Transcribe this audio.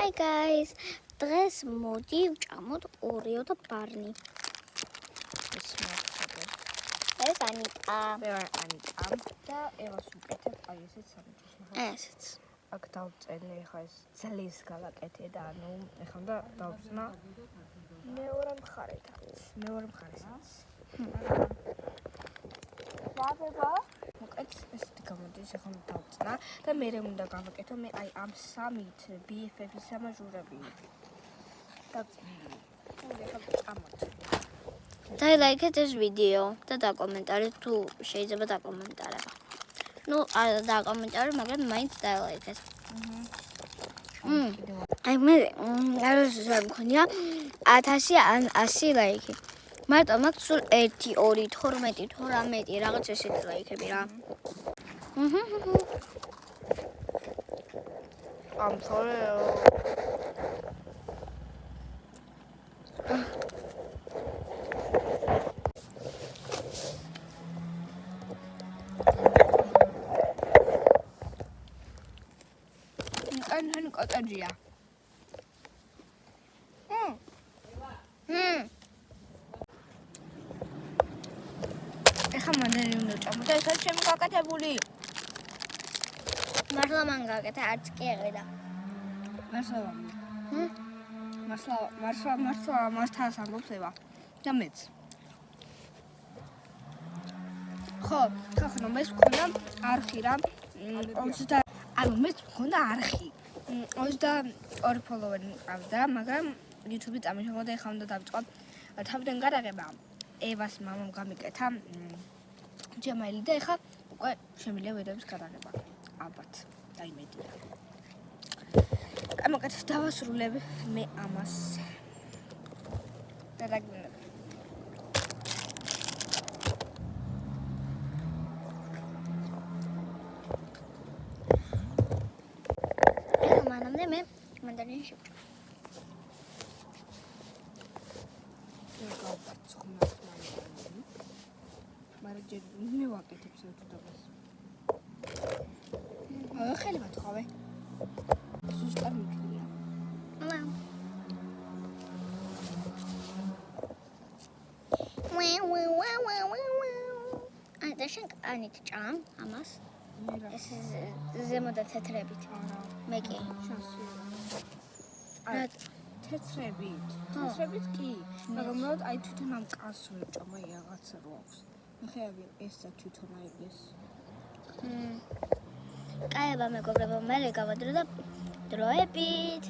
Hi guys, დღეს მოდი ვჭამოთ ორიო და ბარნი. ეს ანიტა. მე ვარ ანიტა და ევას ვუკეთებ აი ესეც სამჭოს. ესეც. აქ დავწერნე ხა ეს ძლივს გავაკეთე და ანუ ეხლა და დავწნა მეორე მხარესაც. დავება უკეთ ესეთი გამოდის ეხლა დავწნა და მე უნდა გავაკეთო მე აი ამ სამით BFF-ის სამაჟურები. დაილაიქეთ ეს ვიდეო და დაკომენტარეთ თუ შეიძლება დაკომენტარება. ნუ არ დაკომენტარებ, მაგრამ მაინც დაილაიქეთ. აი მე არ მქონია 1000 ან 100 ლაიქი. მარტო მაქვს სულ 1 2 12 18 რაღაც ესეთი ლაიქები რა. I'm sorry. Anh có tên gì à? ეხა მანდელი უნდა ჭამოთ. ეს არის ჩემი გაკეთებული. მართლა მან გაკეთე, არც კი ეყიდა. მართლა მასთან ამბობს ევა. და მეც. ხო, მეც მქონდა არხი რა. 20 ანუ მეც მქონდა არხი. 22 ფოლოვერი მყავდა, მაგრამ YouTube-ი წამიშოვდა, ეხლა უნდა დავიწყო თავიდან გადაღება. ევას მამამ გამიკეთა Gmail და ეხლა უკვე შემიძლია ვიდეოების გადაღება. ალბათ, დაიმედია. ამაკეთ დავასრულებ მე ამას. და დაგმინებ. მანამდე მე მანდარინი შევჭამ. მაგრამ მე ვაკეთებ საერთოდებას. აი ხელი ვათხავე. ზუსტად მიქნია. აი და შენ ანით ჭამ ამას. ეს ზემოდან თეთრებით. მე კი. აი თეთრებით კი. მაგრამ რა აი თვითონ ამ კანს ვეჭამ აი რაღაცა რო აქვს. ხეები ესა თვითონ აი ეს. კაება მეგობრებო, მე გავადრო და დროებით.